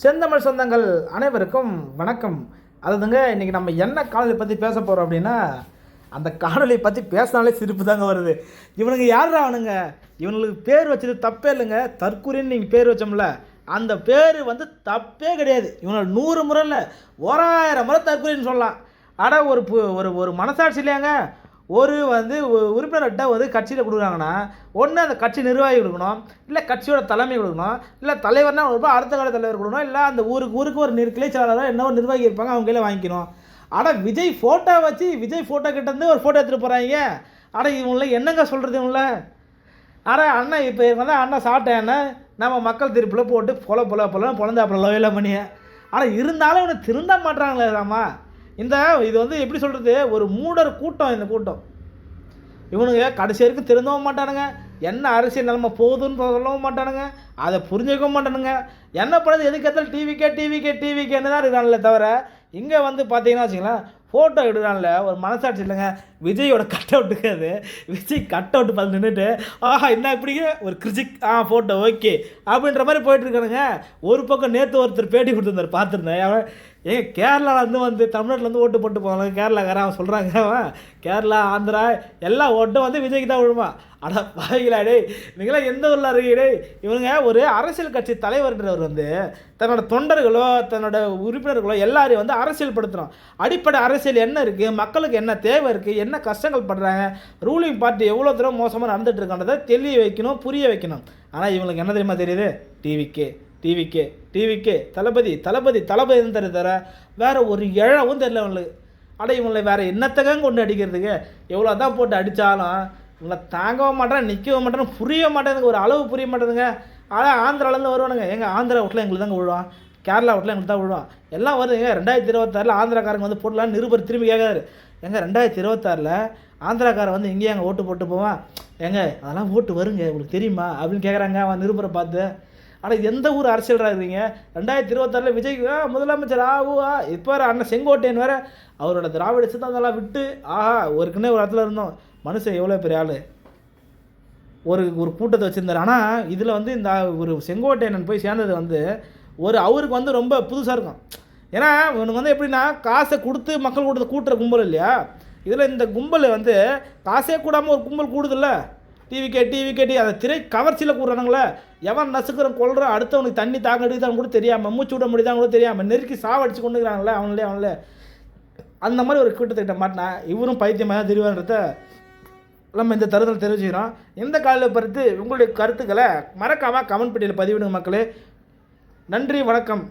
செந்தமிழ் சொந்தங்கள் அனைவருக்கும் வணக்கம். அதுதாங்க இன்றைக்கி நம்ம என்ன காணொலி பற்றி பேச போகிறோம் அப்படின்னா, அந்த காணொலியை பற்றி பேசினாலே சிரிப்பு தாங்க வருது. இவனுங்க யாரா அவனுங்க? இவனுங்களுக்கு பேர் வச்சது தப்பே இல்லைங்க. தற்குறின்னு நீங்கள் பேர் வச்சோம்ல, அந்த பேர் வந்து தப்பே கிடையாது. இவனோட 100 முறை இல்லை, 1000 முறை தற்குறின்னு சொல்லலாம். ஆனால் ஒரு மனசாட்சி இல்லையாங்க. உறுப்பினர்கிட்ட கட்சியில் கொடுக்குறாங்கன்னா, ஒன்று அந்த கட்சி நிர்வாகி கொடுக்கணும், இல்லை கட்சியோட தலைமை கொடுக்கணும், இல்லை தலைவர்னா கொடுப்போம், அடுத்த கால தலைவர் கொடுக்கணும், இல்லை அந்த ஊருக்கு ஒரு கிளை செயலாளரோ என்ன ஒரு நிர்வாகி இருப்பாங்க, அவங்க கையில் வாங்கிக்கணும். ஆனால் விஜய் ஃபோட்டோ வச்சு விஜய் ஃபோட்டோ கிட்டேருந்து ஒரு ஃபோட்டோ எடுத்துகிட்டு போகிறாங்க. ஆனால் இவங்கள என்னங்க சொல்கிறது இவங்கள? ஆனால் அண்ணன் இப்போ வந்து அண்ணன் சாப்பிட்டேன்னா நம்ம மக்கள் தீர்ப்பில் போட்டு பொழந்தாப்புல லோயெல்லாம் பண்ணி. ஆனால் இருந்தாலும் இவனை திருந்த மாட்டாங்களே ராமா. இது வந்து எப்படி சொல்கிறது, ஒரு மூடர் கூட்டம். இந்த கூட்டம் இவனுங்க கடைசி வரைக்கும் திருந்தவும் மாட்டானுங்க. என்ன அரசியல் நிலைமை போகுதுன்னு சொல்லவும் மாட்டானுங்க, அதை புரிஞ்சுக்கவும் மாட்டானுங்க. என்ன பண்ணுறது, எதுக்கு எடுத்தாலும் டிவிக்கேன்னு தான் இருக்கிறாங்களே தவிர, இங்கே வந்து பார்த்தீங்கன்னா வச்சுங்களேன், ஃபோட்டோ எடுக்கிறான்ல ஒரு மனசாட்சி இல்லைங்க. விஜயோட கட் அவுட்டுக்கு அது விஜய் கட் அவுட்டு பார்த்து நின்றுட்டு ஆஹா என்ன இப்படிங்க ஒரு கிரிஜிக் ஃபோட்டோ ஓகே அப்படின்ற மாதிரி போயிட்டுருக்கானுங்க. ஒரு பக்கம் நேற்று ஒருத்தர் பேட்டி கொடுத்துருந்தார், பார்த்துருந்தேன். ஏங்க கேரளாவிலேருந்து வந்து தமிழ்நாட்டிலேருந்து ஓட்டு போட்டு போவாங்க கேரளாக்காரன். அவன் சொல்கிறாங்க, அவன் கேரளா ஆந்திரா எல்லா ஓட்டும் வந்து விஜய்க்கு தான் விழுமா. ஆனால் பாவிகளா டேய், நீங்களாம் எந்த ஊரில் இருக்கீங்க? இவங்க ஒரு அரசியல் கட்சி தலைவர்ன்றவர் வந்து தன்னோட தொண்டர்களோ தன்னோட உறுப்பினர்களோ எல்லாரையும் வந்து அரசியல் படுத்துகிறோம். அடிப்படை அரசியல் என்ன இருக்குது, மக்களுக்கு என்ன தேவை இருக்குது, என்ன கஷ்டங்கள் படுறாங்க, ரூலிங் பார்ட்டி எவ்வளோ தூரம் மோசமாக நடந்துட்டு இருக்கான்றதை தெளிய வைக்கணும், புரிய வைக்கணும். ஆனால் இவங்களுக்கு என்ன தெரியுமா தெரியுது? டிவிக்கே தளபதின்னு தர வேறு ஒரு இழவும் தெரியல இவங்களுக்கு. இவங்களை வேறு என்னத்தகம் கொண்டு அடிக்கிறதுக்கு எவ்வளோ தான் போட்டு அடித்தாலும் இவங்களை தாங்கவும் மாட்டேன், நிற்கவும் மாட்டேன், புரிய மாட்டேங்குது, ஒரு அளவு புரிய மாட்டேங்குதுங்க. ஆனால் ஆந்திராவிலேருந்து வருவானுங்க. எங்கள் ஆந்திரா வீட்டில் எங்களுக்கு தாங்க விழுவான், கேரளா வீட்டில் எங்களுக்கு தான் விழுவான், எல்லாம் வருதுங்க. 2026 ஆந்திராக்காரங்க வந்து போடலான்னு நிருபர் திரும்பி கேட்காரு. 2026 ஆந்திராக்காரன் வந்து இங்கேயே அங்கே ஓட்டு போட்டு போவான், அதெல்லாம் ஓட்டு வருங்க உங்களுக்கு தெரியுமா அப்படின்னு கேட்குறாங்க அவன் நிருபரை பார்த்து. ஆனால் எந்த ஊர் அரசியலாக இருக்கிறீங்க? 2026 விஜய் முதலமைச்சர் இப்போ அண்ணன் செங்கோட்டையன் வேறு அவரோட திராவிட சித்தாந்தெல்லாம் விட்டு ஒருக்குன்னே ஒரு இடத்துல இருந்தோம். மனுஷன் எவ்வளோ பெரிய ஆள், ஒரு கூட்டத்தை வச்சுருந்தார். ஆனால் இதில் வந்து இந்த ஒரு செங்கோட்டையன் போய் சேர்ந்தது வந்து அவருக்கு வந்து ரொம்ப புதுசாக இருக்கும். ஏன்னா இவனுக்கு வந்து எப்படின்னா காசை கொடுத்து மக்கள் கூட்டத்தை கூட்டுற கும்பல் இல்லையா. இதில் இந்த கும்பல் வந்து காசே கூடாமல் ஒரு கும்பல் கூடுதில்ல. டிவிக்கே அதை திரை கவர்ச்சியில் கூடுறானுங்களே, எவன் நசுக்கிறன் கொள்கிறான், அடுத்தவனுக்கு தண்ணி தாங்க எடுத்தான்னு கூட தெரியாமல், மூச்சு விட முடியுதான்னு கூட தெரியாமல் நெருக்கி சாவடிச்சு கொண்டுக்கிறாங்களே அவங்களே அந்த மாதிரி ஒரு கூட்டத்திட்ட மாட்டினா இவரும் பைத்தியமாக தெரிவான்றத நம்ம இந்த தருதல் தெரிவிச்சுக்கிறோம். இந்த காலையில் பறித்து உங்களுடைய கருத்துக்களை மறக்காமல் கமெண்ட் பெட்டியில் பதிவிடுங்க மக்களே. நன்றி, வணக்கம்.